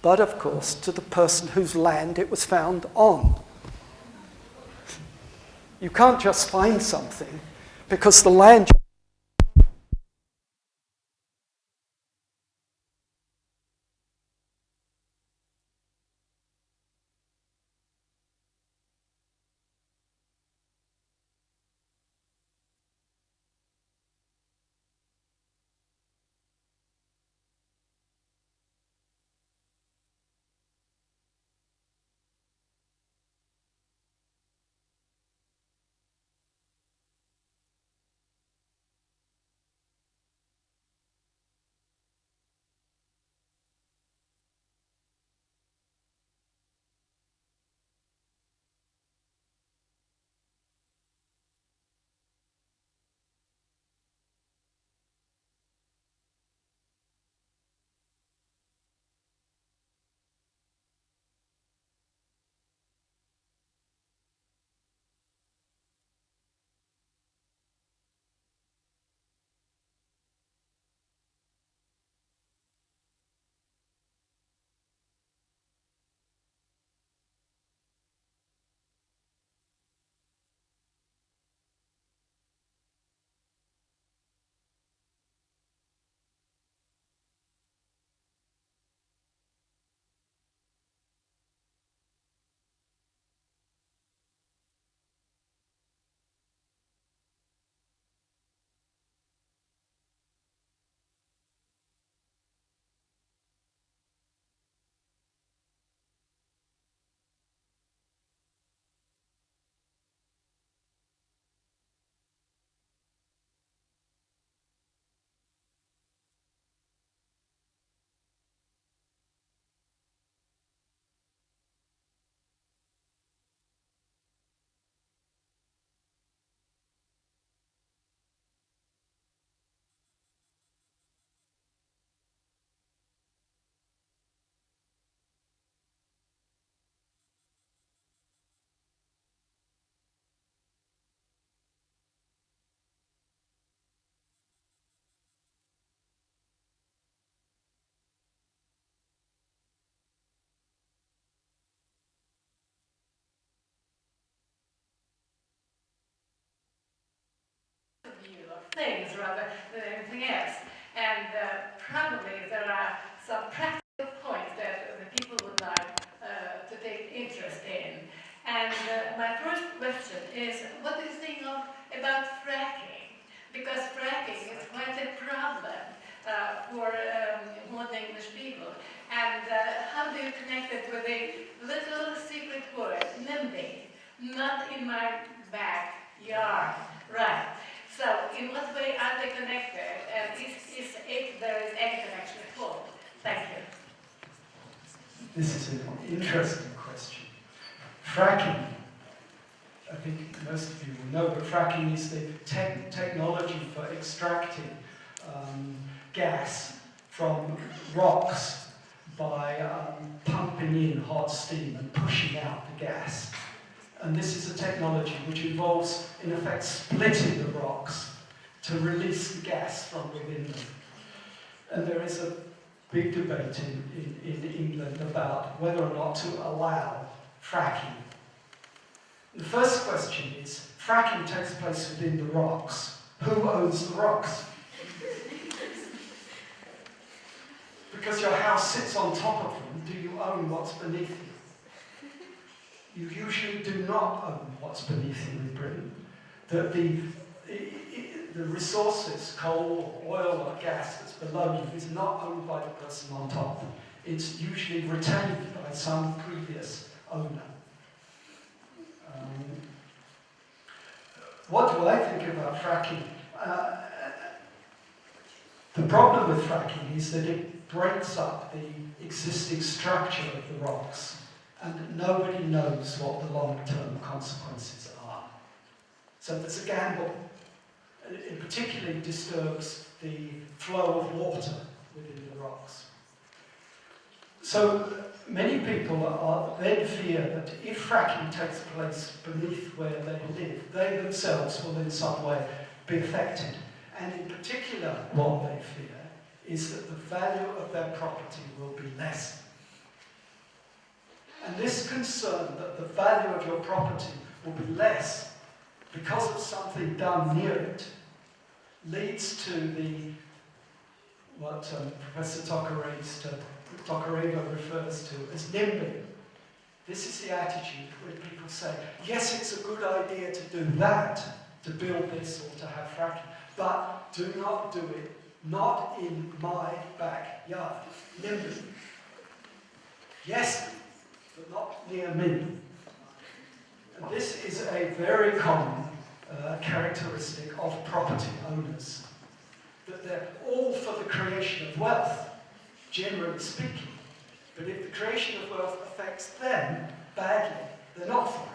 but of course to the person whose land it was found on. You can't just find something because the land... Things rather than anything else. And probably there are some practical points that the people would like to take interest in. And my first question is, what do you think about fracking? Because fracking is quite a problem for modern English people. And how do you connect it with a little secret word, NIMBY, not in my backyard? Right. So, in what way are they connected, and if there is any connection at all? Thank you. This is an interesting question. Fracking, I think most of you will know, but fracking is the technology for extracting gas from rocks by pumping in hot steam and pushing out the gas. And this is a technology which involves, in effect, splitting the rocks to release the gas from within them. And there is a big debate in England about whether or not to allow fracking. The first question is, fracking takes place within the rocks. Who owns the rocks? Because your house sits on top of them, do you own what's beneath you? You usually do not own what's beneath you in Britain. The resources, coal, oil or gas that's below you is not owned by the person on top. It's usually retained by some previous owner. what do I think about fracking? The problem with fracking is that it breaks up the existing structure of the rocks, and nobody knows what the long-term consequences are. So there's a gamble. It particularly disturbs the flow of water within the rocks. So many people then fear that if fracking takes place beneath where they live, they themselves will in some way be affected. And in particular, what they fear is that the value of their property will be less. And this concern that the value of your property will be less because of something done near it leads to what Professor Tokareva refers to as NIMBY. This is the attitude where people say, yes, it's a good idea to do that, to build this or to have fracking, but do not do it, not in my backyard. NIMBY. Yes, but not near me. And this is a very common characteristic of property owners, that they're all for the creation of wealth, generally speaking. But if the creation of wealth affects them badly, they're not for it.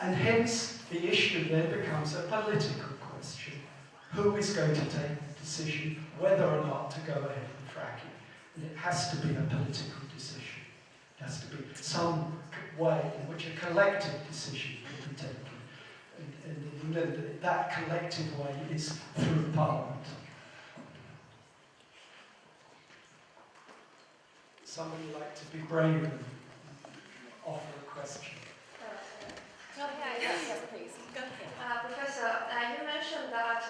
And hence the issue then becomes a political question. Who is going to take the decision whether or not to go ahead with fracking? And it has to be a political decision. It has to be some way in which a collective decision can be taken. And in England, that collective way is through Parliament. Somebody like to be brave and offer a question. Yes, please. Professor, you mentioned that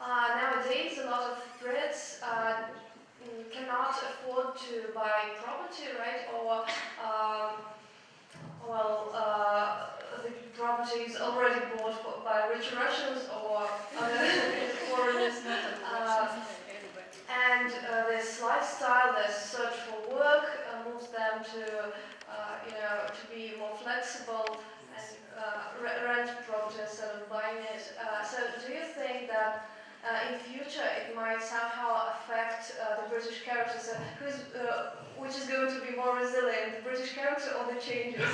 nowadays a lot of Brits cannot afford to buy property, right? Or the property is already bought by rich Russians or other foreigners. And this lifestyle, this search for work moves them to be more flexible and rent property instead of buying it. So do you think that in future it might somehow affect the British character? So which is going to be more resilient, the British character or the changes?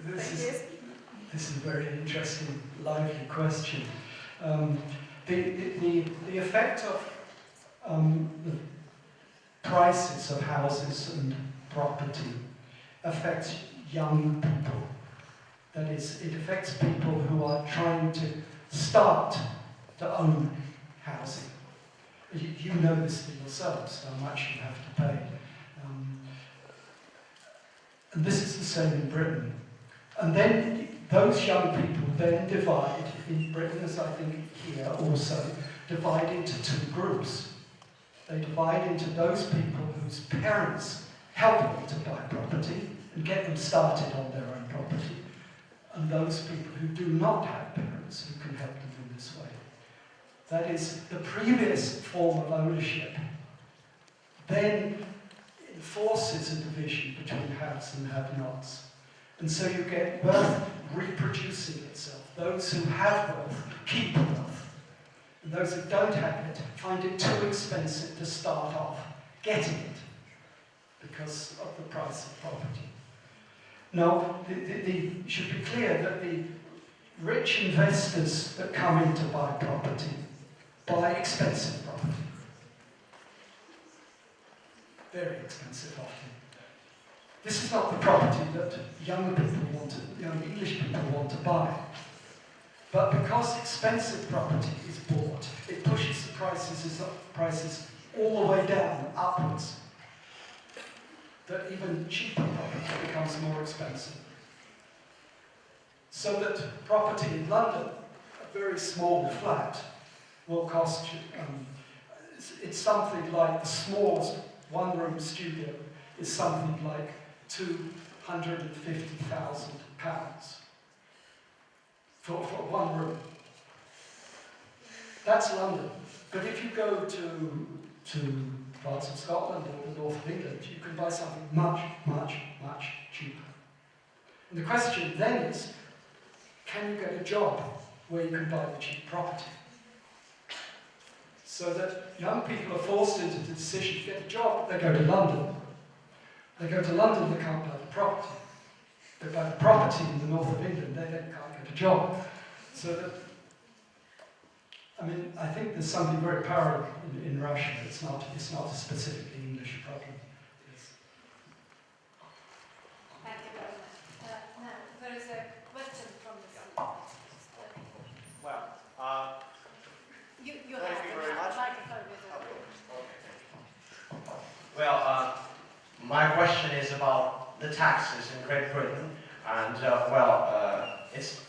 This is a very interesting, lively question. The effect of the prices of houses and property affects young people. That is, it affects people who are trying to start to own housing. You know this for yourselves, how much you have to pay. And this is the same in Britain. And then those young people then divide, in Britain as I think here also, divide into two groups. They divide into those people whose parents help them to buy property and get them started on their own property, and those people who do not have parents who can help them in this way. That is, the previous form of ownership then enforces a division between haves and have-nots. And so you get wealth reproducing itself. Those who have wealth keep wealth. And those who don't have it find it too expensive to start off getting it because of the price of property. Now, it should be clear that the rich investors that come in to buy property buy expensive property. Very expensive often. This is not the property that young English people want to buy. But because expensive property is bought, it pushes the prices all the way down, upwards. That even cheaper property becomes more expensive. So that property in London, a very small flat, will cost you, it's something like the smallest one-room studio is something like £250,000 for one room. That's London. But if you go to parts of Scotland or the north of England, you can buy something much, much, much cheaper. And the question then is, can you get a job where you can buy the cheap property? So that young people are forced into the decision to get a job, they go to London. They go to London, they can't buy the property. They buy the property in the north of England, they then can't get a job. So that, I mean, I think there's something very parallel in Russia. It's not a specifically English problem. Thank you very much. Now, there is a question from the audience. Well, You thank have you the very much. microphone is open. Well, my question is about the taxes in Great Britain, and it's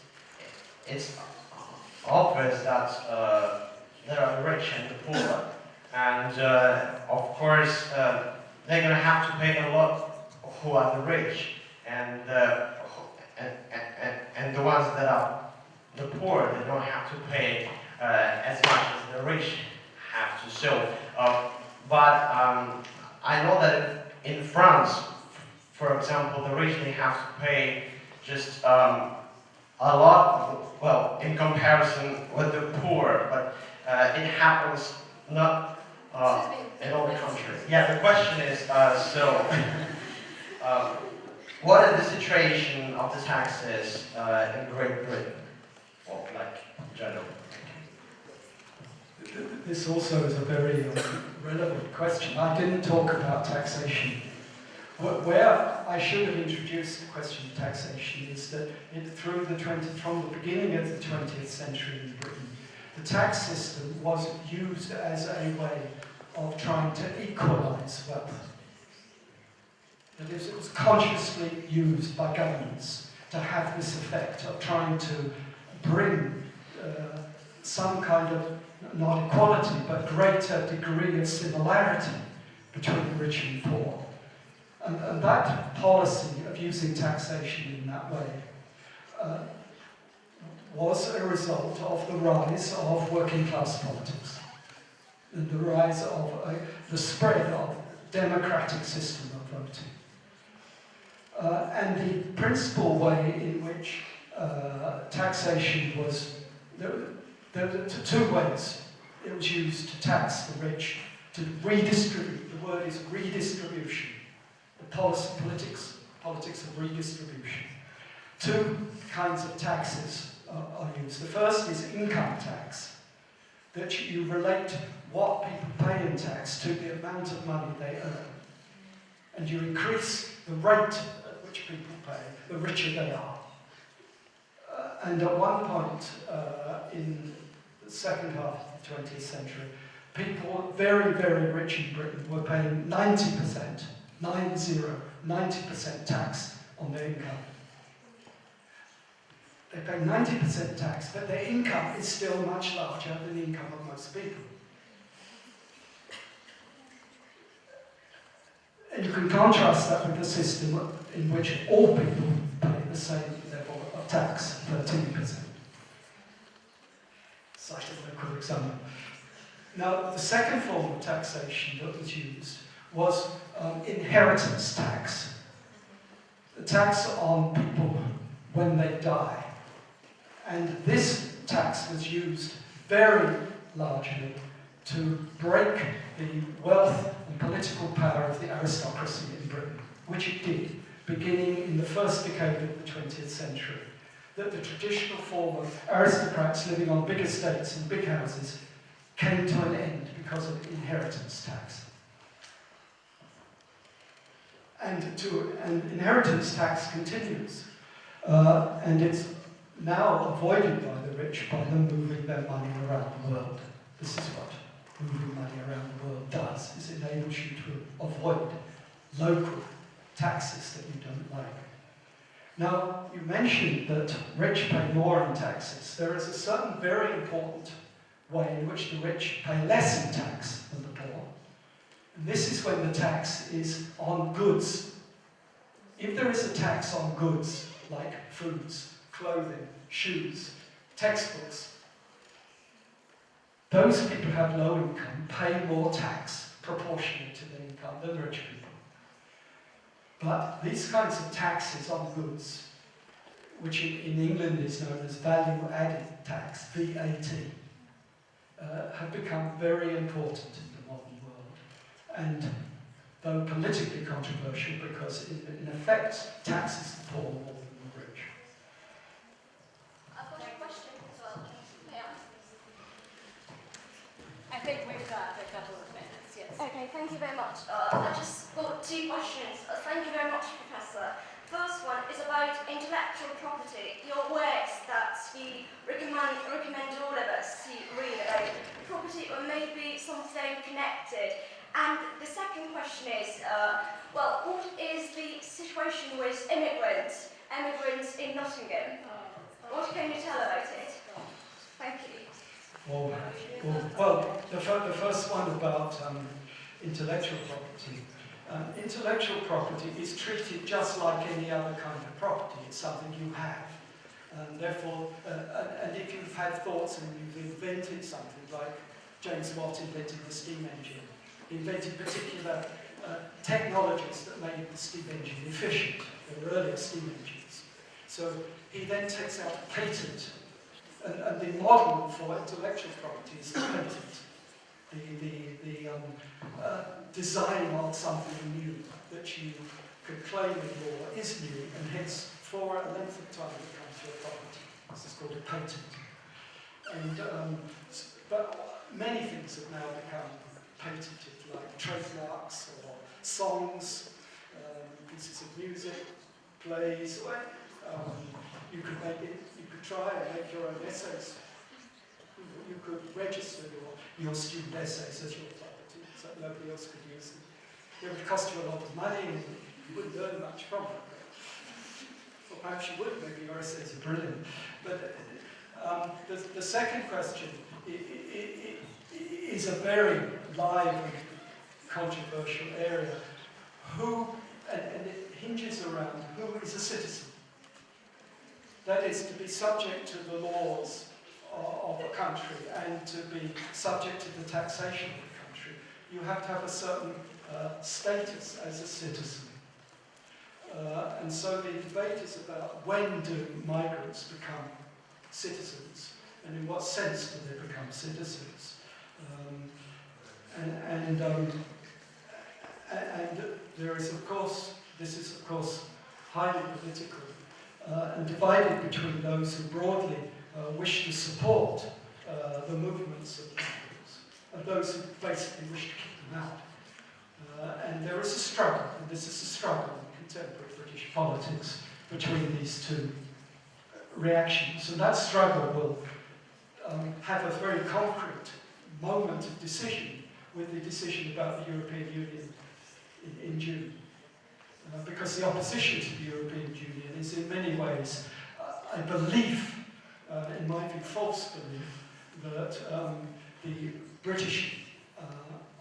obvious that there are the rich and the poor, and of course they're going to have to pay a lot who are the rich, and the ones that are the poor, they don't have to pay as much as the rich have to. So, but I know that in France, for example, the rich they have to pay just a lot, well, in comparison with the poor, but it happens not in all the countries. Yeah, the question is, what is the situation of the taxes in Great Britain, or like in general? This also is a very relevant question. I didn't talk about taxation. Where I should have introduced the question of taxation is that from the beginning of the 20th century in Britain, the tax system was used as a way of trying to equalise wealth. That is, it was consciously used by governments to have this effect of trying to bring some kind of, not equality, but greater degree of similarity between the rich and poor. And that policy of using taxation in that way was a result of the rise of working class politics and the rise of the spread of democratic system of voting. And the principal way in which taxation was, there were two ways it was used to tax the rich, to redistribute. The word is redistribution. The politics of redistribution. Two kinds of taxes are used. The first is income tax, that you relate what people pay in tax to the amount of money they earn. And you increase the rate at which people pay, the richer they are. And at one point in the second half of the 20th century, people very, very rich in Britain were paying 90% tax on their income. They pay 90% tax, but their income is still much larger than the income of most people. And you can contrast that with a system in which all people pay the same level of tax, 13%. Cite a local example. Now, the second form of taxation that was used was inheritance tax. The tax on people when they die. And this tax was used very largely to break the wealth and political power of the aristocracy in Britain, which it did, beginning in the first decade of the 20th century. That the traditional form of aristocrats living on big estates and big houses came to an end because of inheritance tax. And inheritance tax continues. And it's now avoided by the rich by them moving their money around the world. This is what moving money around the world does, is it enables you to avoid local taxes that you don't like. Now, you mentioned that rich pay more in taxes. There is a certain very important way in which the rich pay less in tax than the poor. And this is when the tax is on goods. If there is a tax on goods, like foods, clothing, shoes, textbooks, those people who have low income pay more tax proportionate to their income than rich people. But these kinds of taxes on goods, which in England is known as value added tax, VAT, have become very important in the modern world. And though politically controversial, because in effect taxes the poor more than the rich. I've got a question as well. Yeah. I think we've got a couple of minutes, yes. Okay, thank you very much. I just got two questions. Thank you very much, Professor. First one is about intellectual property. Your works that you recommend all of us to read about property or maybe something connected. And the second question is, well, what is the situation with immigrants in Nottingham? What can you tell about it? Thank you. Well, the first one about intellectual property. Intellectual property is treated just like any other kind of property. It's something you have. And therefore, and if you've had thoughts and you've invented something, like James Watt invented the steam engine, he invented particular technologies that made the steam engine efficient. There were earlier steam engines. So he then takes out a patent, and the model for intellectual property is the patent. The design of something new that you could claim in law is new, and hence for a length of time becomes your property. This is called a patent. And but many things have now become patented, like trademarks or songs, pieces of music, plays. You could make it. You could try and make your own essays. You could register your student essays as your property, so that nobody else could use them. It would cost you a lot of money, and you wouldn't learn much from it. Or perhaps you would, maybe your essays are brilliant. But the second question is a very live and controversial area. And it hinges around who is a citizen. That is, to be subject to the laws of a country and to be subject to the taxation of the country. You have to have a certain status as a citizen. And so the debate is about when do migrants become citizens, and in what sense do they become citizens. And there is, of course, this is of course highly political and divided between those who broadly wish to support the movements of migrants and those who basically wish to keep them out. And there is a struggle, and this is a struggle in contemporary British politics between these two reactions. And that struggle will have a very concrete moment of decision with the decision about the European Union in June. Because the opposition to the European Union is in many ways a belief, in my view, false belief, that the British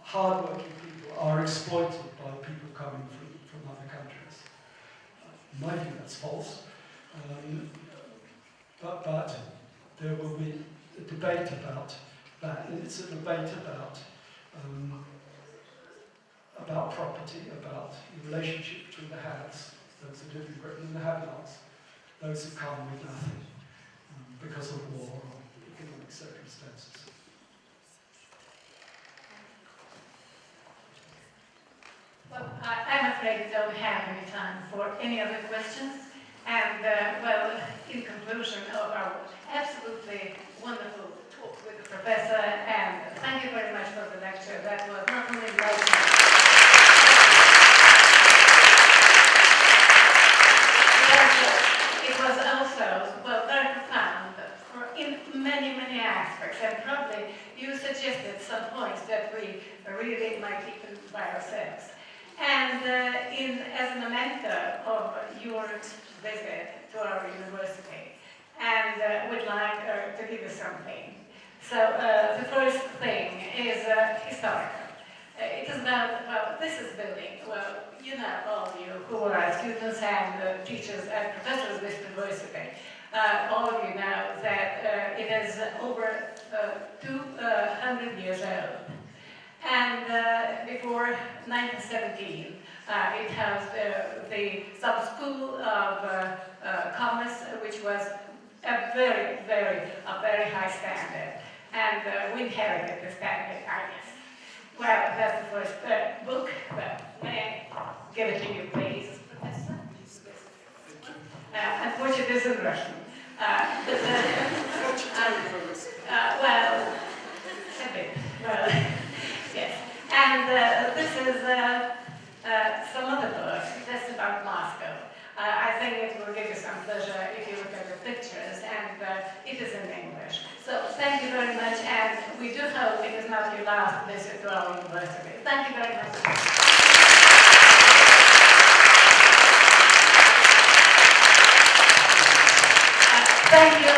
hard-working people are exploited by people coming from other countries. In my view, that's false. But there will be a debate about that, and it's a debate about property, about the relationship between the haves, those who live in Britain, and the have-nots, those who come with nothing because of war or economic circumstances. Well, I'm afraid we don't have any time for any other questions. And, well, in conclusion of our absolutely wonderful talk with the professor, and thank you very much for the lecture. That was not only enlightening, it was also, well, very profound in many, many aspects. And probably you suggested some points that we really might keep by ourselves. And as a memento of your visit to our university, and would like to give you something. So the first thing is historical. It is about, well, this is building, well, you know, all of you who are students and teachers and professors of this university, all of you know that it is over 200 years old. And before 1917, it has the sub-school of commerce, which was a very high standard. And we inherited the standard, I guess. Well, that's the first book. Well, may I give it to you, please, Professor? Unfortunately, this is Russian. Well, a bit. Well, yes. And this is some other book. That's about Moscow. I think it will give you some pleasure if you look at the pictures, and it is in English. So thank you very much, and we do hope it is not your last visit to our university. Thank you very much. Thank you,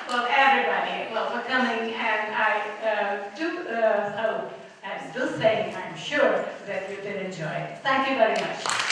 well, everybody, well, for coming, and I do hope and do think, I'm sure, that you did enjoy it. Thank you very much.